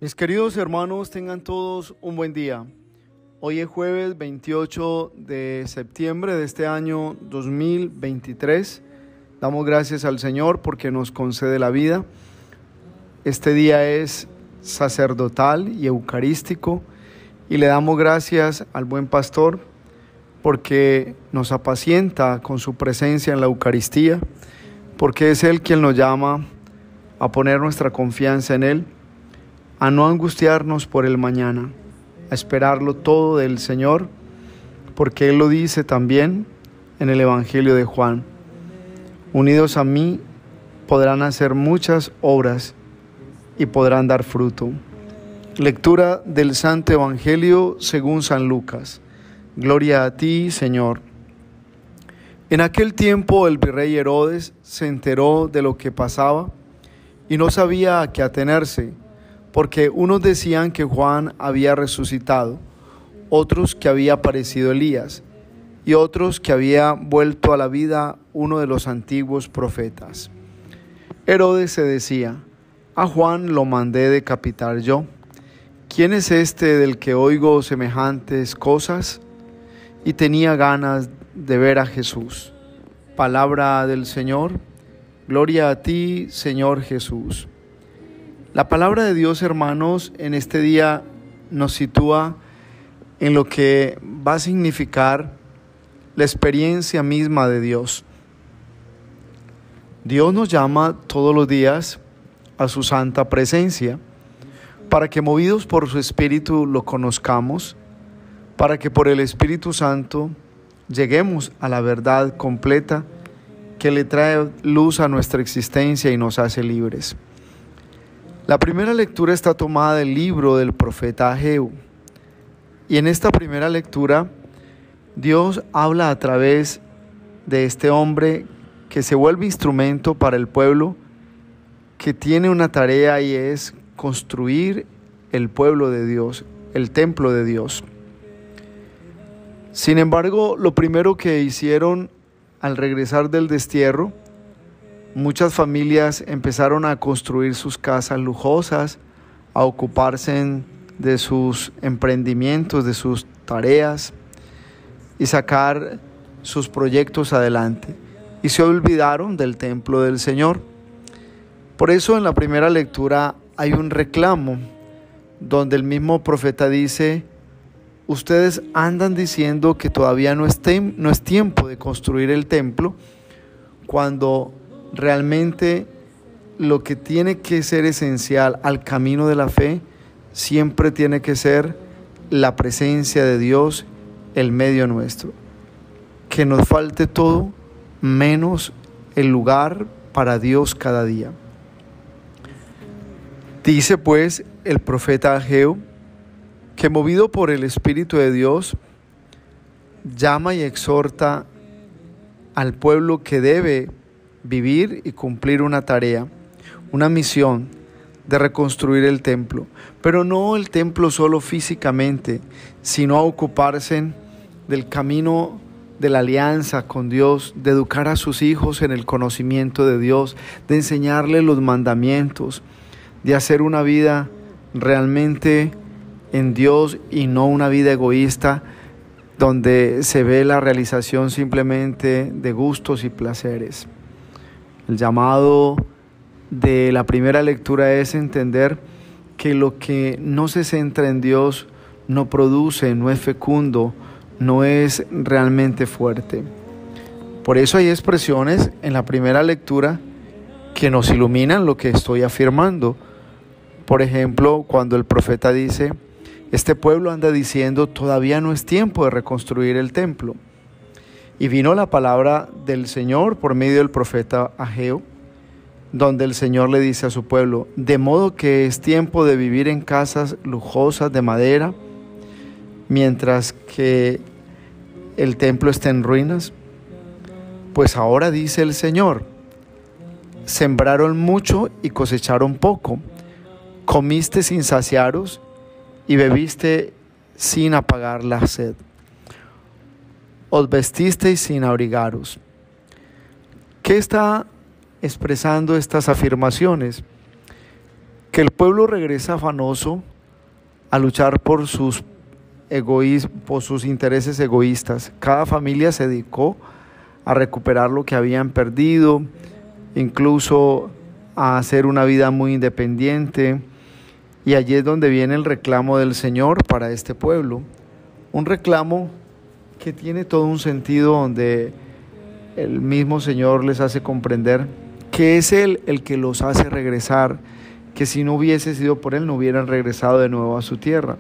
Mis queridos hermanos, tengan todos un buen día. Hoy es jueves 28 de septiembre de este año 2023. Damos gracias al Señor porque nos concede la vida. Este día es sacerdotal y eucarístico y le damos gracias al buen pastor porque nos apacienta con su presencia en la Eucaristía, porque es Él quien nos llama a poner nuestra confianza en Él, a no angustiarnos por el mañana, a esperarlo todo del Señor, porque Él lo dice también en el Evangelio de Juan. Unidos a mí podrán hacer muchas obras y podrán dar fruto. Lectura del Santo Evangelio según San Lucas. Gloria a ti, Señor. En aquel tiempo el virrey Herodes se enteró de lo que pasaba y no sabía a qué atenerse, porque unos decían que Juan había resucitado, otros que había aparecido Elías, y otros que había vuelto a la vida uno de los antiguos profetas. Herodes se decía: a Juan lo mandé decapitar yo. ¿Quién es este del que oigo semejantes cosas? Y tenía ganas de ver a Jesús. Palabra del Señor. Gloria a ti, Señor Jesús. La palabra de Dios, hermanos, en este día nos sitúa en lo que va a significar la experiencia misma de Dios. Dios nos llama todos los días a su santa presencia, para que movidos por su Espíritu lo conozcamos, para que por el Espíritu Santo lleguemos a la verdad completa que le trae luz a nuestra existencia y nos hace libres. La primera lectura está tomada del libro del profeta Ageo, y en esta primera lectura Dios habla a través de este hombre que se vuelve instrumento para el pueblo, que tiene una tarea y es construir el pueblo de Dios, el templo de Dios. Sin embargo, lo primero que hicieron al regresar del destierro, muchas familias empezaron a construir sus casas lujosas, a ocuparse de sus emprendimientos, de sus tareas y sacar sus proyectos adelante. Y se olvidaron del templo del Señor. Por eso en la primera lectura hay un reclamo donde el mismo profeta dice: ustedes andan diciendo que todavía no es tiempo de construir el templo, cuando realmente lo que tiene que ser esencial al camino de la fe siempre tiene que ser la presencia de Dios, el medio nuestro. Que nos falte todo menos el lugar para Dios cada día. Dice pues el profeta Ageo que, movido por el Espíritu de Dios, llama y exhorta al pueblo que debe vivir y cumplir una tarea, una misión de reconstruir el templo, pero no el templo solo físicamente, sino a ocuparse del camino de la alianza con Dios, de educar a sus hijos en el conocimiento de Dios, de enseñarles los mandamientos, de hacer una vida realmente en Dios y no una vida egoísta donde se ve la realización simplemente de gustos y placeres. El llamado de la primera lectura es entender que lo que no se centra en Dios no produce, no es fecundo, no es realmente fuerte. Por eso hay expresiones en la primera lectura que nos iluminan lo que estoy afirmando. Por ejemplo, cuando el profeta dice: este pueblo anda diciendo, todavía no es tiempo de reconstruir el templo. Y vino la palabra del Señor por medio del profeta Ageo, donde el Señor le dice a su pueblo: de modo que es tiempo de vivir en casas lujosas de madera, mientras que el templo está en ruinas. Pues ahora dice el Señor: sembraron mucho y cosecharon poco, comiste sin saciaros y bebiste sin apagar la sed. Os vestisteis sin abrigaros. ¿Qué está expresando estas afirmaciones? que el pueblo regresa afanoso a luchar por por sus intereses egoístas. Cada familia se dedicó a recuperar lo que habían perdido, incluso a hacer una vida muy independiente. Y allí es donde viene el reclamo del Señor para este pueblo. Un reclamo que tiene todo un sentido, donde el mismo Señor les hace comprender que es Él el que los hace regresar, que si no hubiese sido por Él no hubieran regresado de nuevo a su tierra,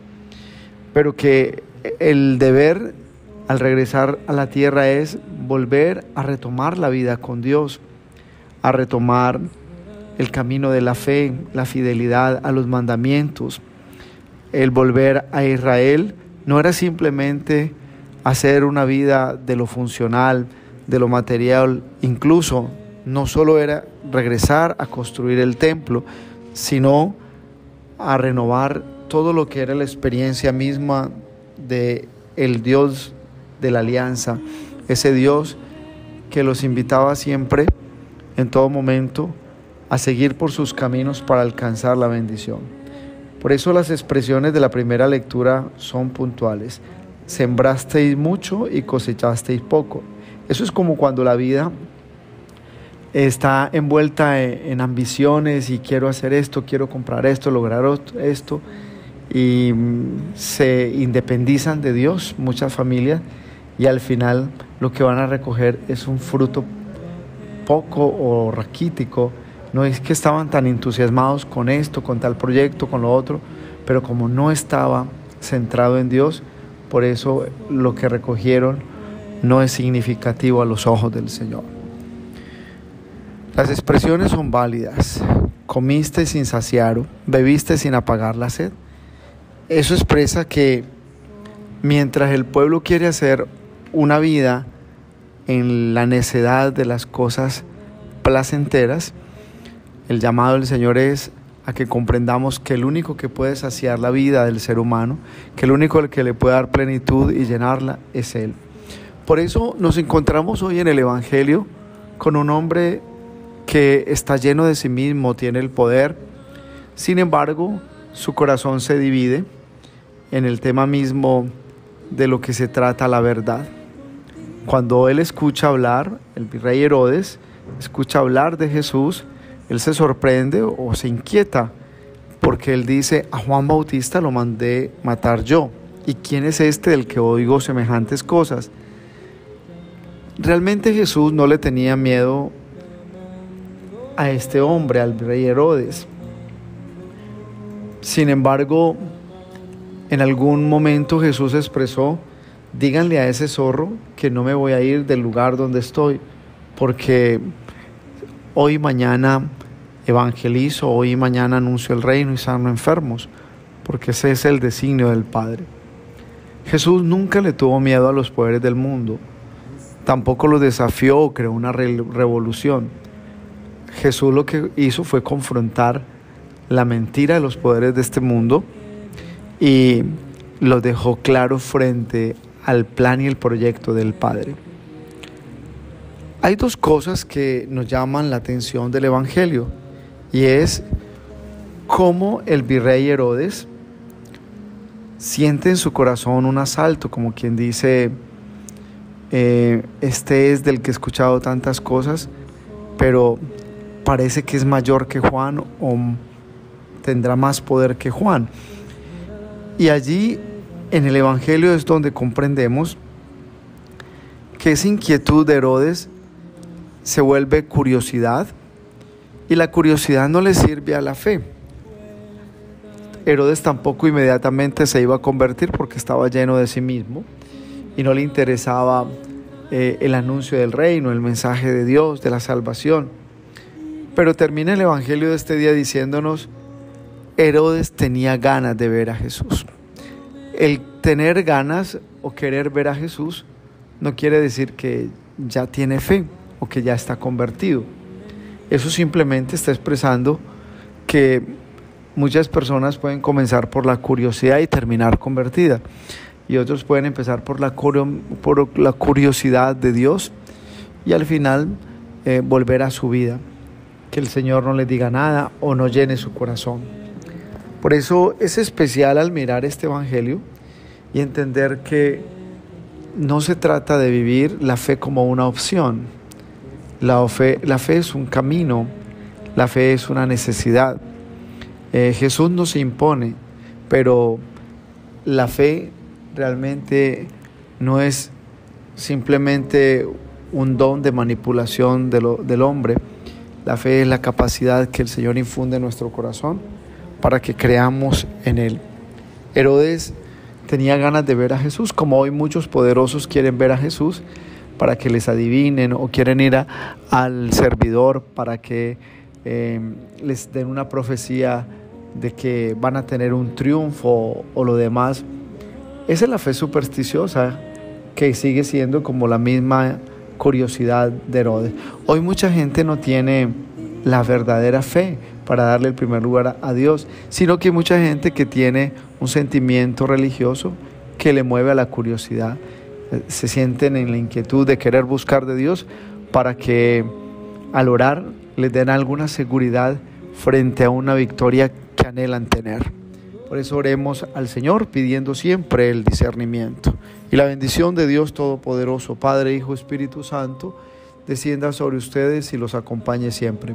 pero que el deber al regresar a la tierra es volver a retomar la vida con Dios, a retomar el camino de la fe, la fidelidad a los mandamientos. El volver a Israel no era simplemente hacer una vida de lo funcional, de lo material, incluso no solo era regresar a construir el templo, sino a renovar todo lo que era la experiencia misma de el Dios de la alianza, ese Dios que los invitaba siempre, en todo momento, a seguir por sus caminos para alcanzar la bendición. Por eso las expresiones de la primera lectura son puntuales. Sembrasteis mucho y cosechasteis poco. Eso es como cuando la vida está envuelta en ambiciones y quiero hacer esto, quiero comprar esto, lograr esto, y se independizan de Dios muchas familias, y al final lo que van a recoger es un fruto poco o raquítico. No es que estaban tan entusiasmados con esto, con tal proyecto, con lo otro, pero como no estaba centrado en Dios, por eso lo que recogieron no es significativo a los ojos del Señor. Las expresiones son válidas. Comiste sin saciar, bebiste sin apagar la sed. Eso expresa que mientras el pueblo quiere hacer una vida en la necedad de las cosas placenteras, el llamado del Señor es a que comprendamos que el único que puede saciar la vida del ser humano, que el único que le puede dar plenitud y llenarla es Él. Por eso nos encontramos hoy en el Evangelio con un hombre que está lleno de sí mismo, tiene el poder. Sin embargo, su corazón se divide en el tema mismo de lo que se trata la verdad. Cuando él escucha hablar, el virrey Herodes escucha hablar de Jesús, él se sorprende o se inquieta, porque él dice: a Juan Bautista lo mandé matar yo, ¿y quién es este del que oigo semejantes cosas? Realmente Jesús no le tenía miedo a este hombre, al rey Herodes. Sin embargo, en algún momento Jesús expresó: díganle a ese zorro que no me voy a ir del lugar donde estoy, porque hoy y mañana evangelizo, hoy y mañana anuncio el reino y sano enfermos, porque ese es el designio del Padre. Jesús nunca le tuvo miedo a los poderes del mundo, tampoco los desafió o creó una revolución. Jesús lo que hizo fue confrontar la mentira de los poderes de este mundo y los dejó claro frente al plan y el proyecto del Padre. Hay dos cosas que nos llaman la atención del Evangelio, y es cómo el virrey Herodes siente en su corazón un asalto, como quien dice: este es del que he escuchado tantas cosas, pero parece que es mayor que Juan o tendrá más poder que Juan. Y allí en el Evangelio es donde comprendemos que esa inquietud de Herodes se vuelve curiosidad, y la curiosidad no le sirve a la fe. Herodes tampoco inmediatamente se iba a convertir porque estaba lleno de sí mismo y no le interesaba el anuncio del reino, el mensaje de Dios, de la salvación. Pero termina el Evangelio de este día diciéndonos: Herodes tenía ganas de ver a Jesús. El tener ganas o querer ver a Jesús no quiere decir que ya tiene fe o que ya está convertido. Eso simplemente está expresando que muchas personas pueden comenzar por la curiosidad y terminar convertida, y otros pueden empezar por la curiosidad de Dios y al final volver a su vida, que el Señor no les diga nada o no llene su corazón. Por eso es especial al mirar este evangelio y entender que no se trata de vivir la fe como una opción. La fe es un camino, la fe es una necesidad. Jesús nos impone, pero la fe realmente no es simplemente un don de manipulación del hombre. La fe es la capacidad que el Señor infunde en nuestro corazón para que creamos en Él. Herodes tenía ganas de ver a Jesús, como hoy muchos poderosos quieren ver a Jesús para que les adivinen, o quieren ir al servidor para que les den una profecía de que van a tener un triunfo o lo demás. Esa es la fe supersticiosa, que sigue siendo como la misma curiosidad de Herodes. Hoy mucha gente no tiene la verdadera fe para darle el primer lugar a Dios, sino que hay mucha gente que tiene un sentimiento religioso que le mueve a la curiosidad. Se sienten en la inquietud de querer buscar de Dios para que al orar les den alguna seguridad frente a una victoria que anhelan tener. Por eso oremos al Señor pidiendo siempre el discernimiento. Y la bendición de Dios Todopoderoso, Padre, Hijo, Espíritu Santo, descienda sobre ustedes y los acompañe siempre.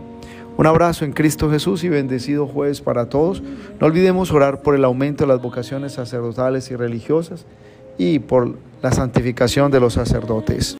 Un abrazo en Cristo Jesús y bendecido jueves para todos. No olvidemos orar por el aumento de las vocaciones sacerdotales y religiosas y por la santificación de los sacerdotes.